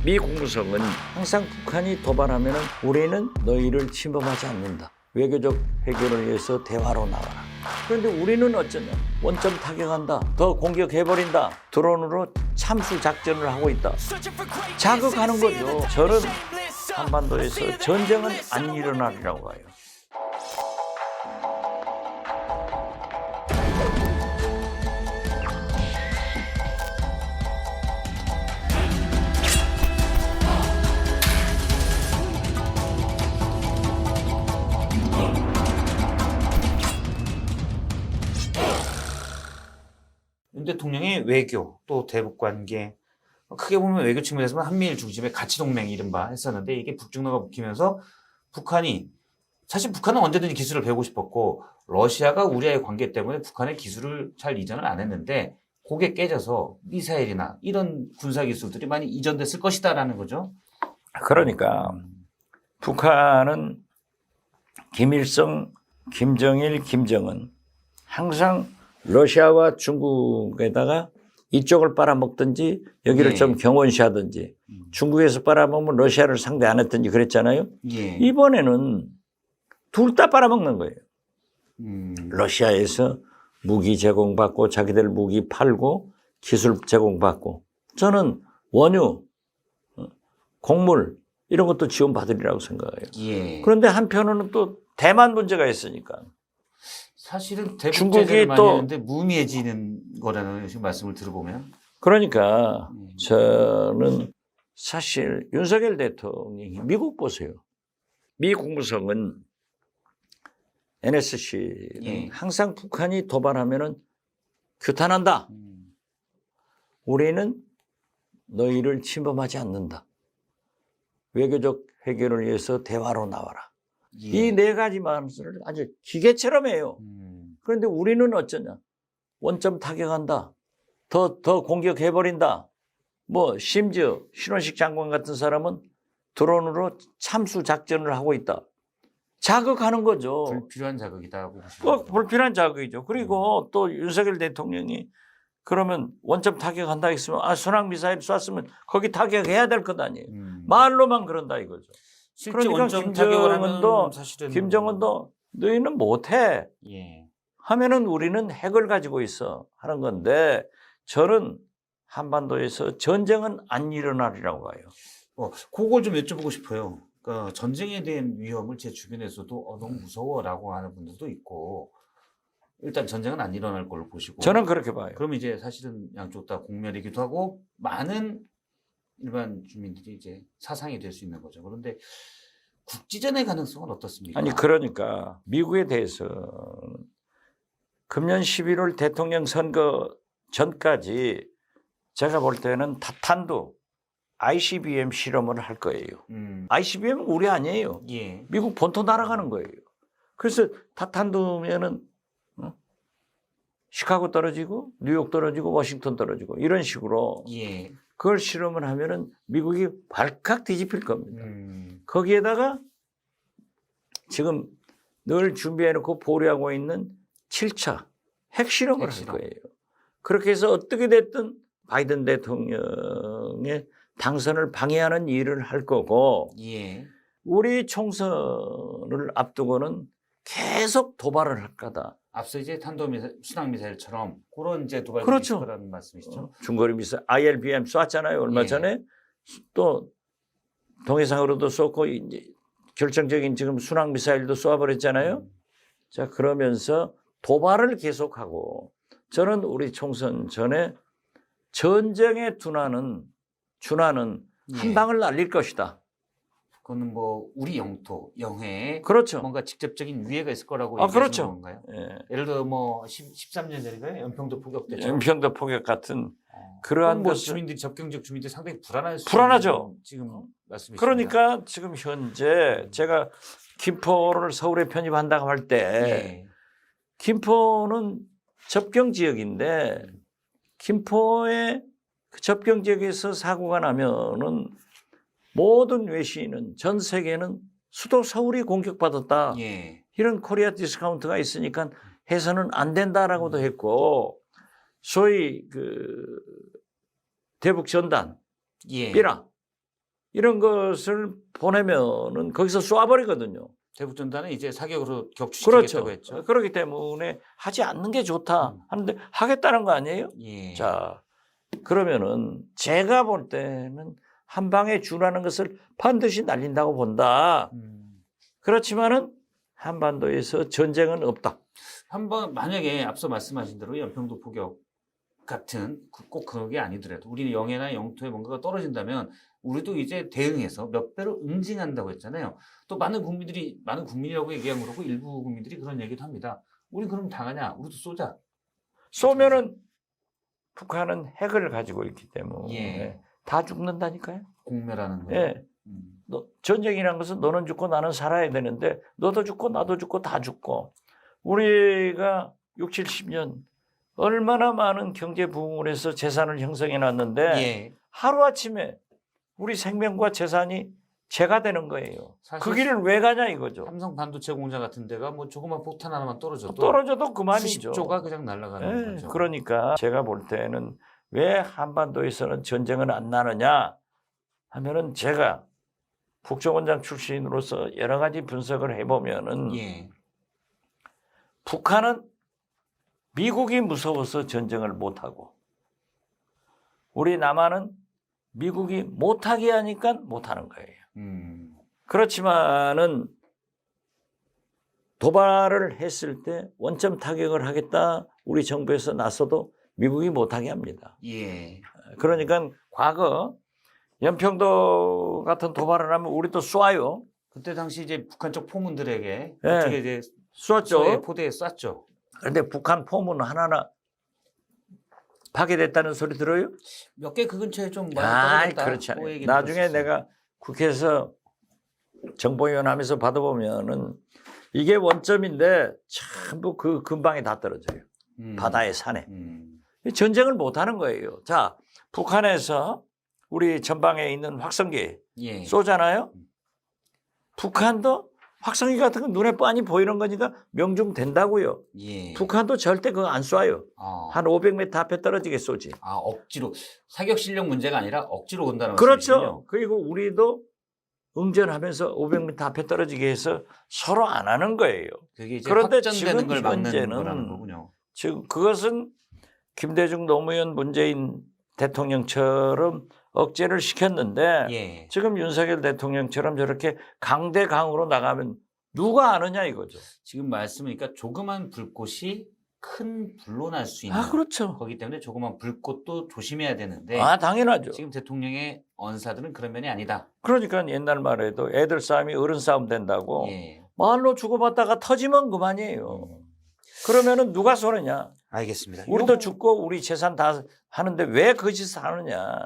미 국무성은 항상 북한이 도발하면 우리는 너희를 침범하지 않는다. 외교적 해결을 위해서 대화로 나와라. 그런데 우리는 어쩌냐? 원점 타격한다. 더 공격해버린다. 드론으로 참수 작전을 하고 있다. 자극하는 거죠. 저는 한반도에서 전쟁은 안 일어나리라고 봐요. 윤 대통령의 외교 또 대북 관계 크게 보면 외교 측면에서는 한미일 중심의 가치 동맹 이른바 했었는데 이게 북중로가 붙이면서 사실 북한은 언제든지 기술을 배우고 싶었고 러시아가 우리와의 관계 때문에 북한의 기술을 잘 이전을 안 했는데 그게 깨져서 미사일이나 이런 군사 기술들이 많이 이전됐을 것이다라는 거죠. 그러니까 북한은 김일성, 김정일, 김정은 항상 러시아와 중국에다가 이쪽을 빨아먹든지 여기를 예. 좀 경원시하든지 중국에서 빨아먹으면 러시아를 상대 안 했든지 그랬잖아요. 예. 이번에는 둘 다 빨아먹는 거예요. 음. 러시아에서 무기 제공받고 자기들 무기 팔고 기술 제공받고 저는 원유, 곡물 이런 것도 지원받으리라고 생각해요. 예. 그런데 한편으로는 또 대만 문제가 있으니까 사실은 대북 중국이 제재를 많이 또- 했는데 무의미해지는 거라는 지금 말씀을 들어보면 그러니까 저는 사실 윤석열 대통령이 미국 보세요. 미 국무성은 NSC는 예. 항상 북한이 도발하면은 규탄한다. 우리는 너희를 침범하지 않는다. 외교적 해결을 위해서 대화로 나와라. 예. 이 네 가지 말씀을 아주 기계처럼 해요. 그런데 우리는 어쩌냐? 원점 타격한다. 더 공격해버린다. 뭐 심지어 신원식 장관 같은 사람은 드론으로 참수 작전을 하고 있다. 자극하는 거죠. 불필요한 자극이다. 보시면. 불필요한 자극이죠. 그리고 또 윤석열 대통령이 그러면 원점 타격한다 했으면 순항미사일 쐈으면 거기 타격해야 될 것 아니에요. 말로만 그런다 이거죠. 실제 그러니까 원점 타격을 하면 김정은도 사실은 김정은도 너희는 못해 예. 하면은 우리는 핵을 가지고 있어 하는 건데 저는 한반도에서 전쟁은 안 일어나리라고 봐요. 그걸 좀 여쭤보고 싶어요. 그러니까 전쟁에 대한 위험을 제 주변에서도 너무 무서워라고 하는 분들도 있고 일단 전쟁은 안 일어날 걸로 보시고 저는 그렇게 봐요. 그럼 이제 사실은 양쪽 다 공멸이기도 하고 많은 일반 주민들이 이제 사상이 될 수 있는 거죠. 그런데 국지전의 가능성은 어떻습니까? 아니 그러니까 미국에 대해서 금년 11월 대통령 선거 전까지 제가 볼 때는 타탄도 ICBM 실험을 할 거예요. ICBM은 우리 아니에요. 예. 미국 본토 날아가는 거예요. 그래서 타탄도면은 시카고 떨어지고 뉴욕 떨어지고 워싱턴 떨어지고 이런 식으로 예. 그걸 실험을 하면은 미국이 발칵 뒤집힐 겁니다. 거기에다가 지금 늘 준비해놓고 보류하고 있는 7차 핵실험을 할 거예요. 그렇게 해서 어떻게 됐든 바이든 대통령의 당선을 방해하는 일을 할 거고 예. 우리 총선을 앞두고는 계속 도발을 할 거다. 앞서 이제 순항미사일처럼 그런 이제 도발이 그렇죠. 있을 거라는 말씀이시죠? 중거리 미사일 ILBM 쐈잖아요. 얼마 예. 전에 또 동해상으로도 쏘고 이제 결정적인 지금 순항 미사일도 쏘아버렸잖아요. 자 그러면서 도발을 계속하고 저는 우리 총선 전에 전쟁에 준하는 한 예. 방을 날릴 것이다. 그거는 뭐 우리 영토, 영해에 그렇죠. 뭔가 직접적인 위해가 있을 거라고 아, 얘기하시는 그렇죠. 건가요? 예. 예를 들어 뭐 13년 전인가요? 연평도 포격대죠. 연평도 포격 같은 그러한 뭐 것을 주민들이 접경적 주민들이 상당히 불안하죠. 있는 지금 말씀이십니다. 그러니까 지금 현재 제가 김포를 서울에 편입한다고 할 때 예. 김포는 접경 지역인데 김포의 그 접경 지역에서 사고가 나면은 모든 외신은 전 세계는 수도 서울이 공격받았다. 예. 이런 코리아 디스카운트가 있으니까 해서는 안 된다라고도 했고 소위 그 대북 전단 예. 삐라 이런 것을 보내면은 거기서 쏴버리거든요. 대북전단은 이제 사격으로 격추시키겠다고 그렇죠. 했죠. 그렇기 때문에 하지 않는 게 좋다 하는데 하겠다는 거 아니에요? 예. 자, 그러면은 제가 볼 때는 한 방에 주라는 것을 반드시 날린다고 본다. 그렇지만은 한반도에서 전쟁은 없다. 한번 만약에 앞서 말씀하신 대로 연평도 포격 같은 꼭 그게 아니더라도 우리 영해나 영토에 뭔가가 떨어진다면 우리도 이제 대응해서 몇 배로 응징한다고 했잖아요. 또 많은 국민이라고 얘기하면 그러고 일부 국민들이 그런 얘기도 합니다. 우리 그럼 당하냐? 우리도 쏘자. 쏘면은 북한은 핵을 가지고 있기 때문에 예. 다 죽는다니까요. 공멸하는 거. 예. 전쟁이라는 것은 너는 죽고 나는 살아야 되는데 너도 죽고 나도 죽고 다 죽고 우리가 6, 70년 얼마나 많은 경제 부흥을 해서 재산을 형성해 놨는데 예. 하루아침에 우리 생명과 재산이 재가 되는 거예요. 사실 그 길을 왜 가냐 이거죠. 삼성 반도체 공장 같은 데가 뭐 조그만 폭탄 하나만 떨어져도 떨어져도 그만이죠. 수십 조가 그냥 날아가는 예, 거죠. 그러니까 제가 볼 때는 왜 한반도에서는 전쟁은 안 나느냐 하면은 제가 국정원장 출신으로서 여러 가지 분석을 해보면은 예. 북한은 미국이 무서워서 전쟁을 못하고 우리 남한은 미국이 못하게 하니까 못하는 거예요. 그렇지만은 도발을 했을 때 원점 타격을 하겠다 우리 정부에서 나서도 미국이 못하게 합니다. 예. 그러니까 과거 연평도 같은 도발을 하면 우리도 쏴요. 그때 당시 이제 북한 쪽 포문들에게 예. 어떻게 이제 쐈죠. 포대에 쐈죠. 그런데 북한 포문 하나하나 파괴됐다는 소리 들어요? 몇 개 그 근처에 좀 많이 아, 떨어졌다. 그렇지 그 않아요. 얘기는 나중에 들었었어요. 내가 국회에서 정보위원 하면서 받아보면은 이게 원점인데 전부 그 근방에 다 떨어져요. 바다의 산에. 전쟁을 못하는 거예요. 자, 북한에서 우리 전방에 있는 확성기 예. 쏘잖아요. 북한도 확성기 같은 거 눈에 뻔히 보이는 거니까 명중된다고요. 예. 북한도 절대 그거 안 쏴요. 한 500m 앞에 떨어지게 쏘지. 억지로 사격 실력 문제가 아니라 억지로 온다는 그렇죠. 말씀이시군요. 그리고 우리도 응전하면서 500m 앞에 떨어지게 해서 서로 안 하는 거예요. 그게 이제 그런데 확전되는 지금 걸 막는 현재는 거라는 거군요. 지금 그것은 김대중 노무현 문재인 대통령처럼 억제를 시켰는데 예. 지금 윤석열 대통령처럼 저렇게 강대강으로 나가면 누가 아느냐 이거죠. 지금 말씀이니까 조그만 불꽃이 큰 불로 날 수 있는 그렇죠. 거기 때문에 조그만 불꽃도 조심해야 되는데 당연하죠. 지금 대통령의 언사들은 그런 면이 아니다. 그러니까 옛날 말에도 애들 싸움이 어른 싸움 된다고 예. 말로 주고받다가 터지면 그만이에요. 그러면은 누가 쏘느냐? 알겠습니다. 우리도 죽고 우리 재산 다 하는데 왜 그 짓을 하느냐?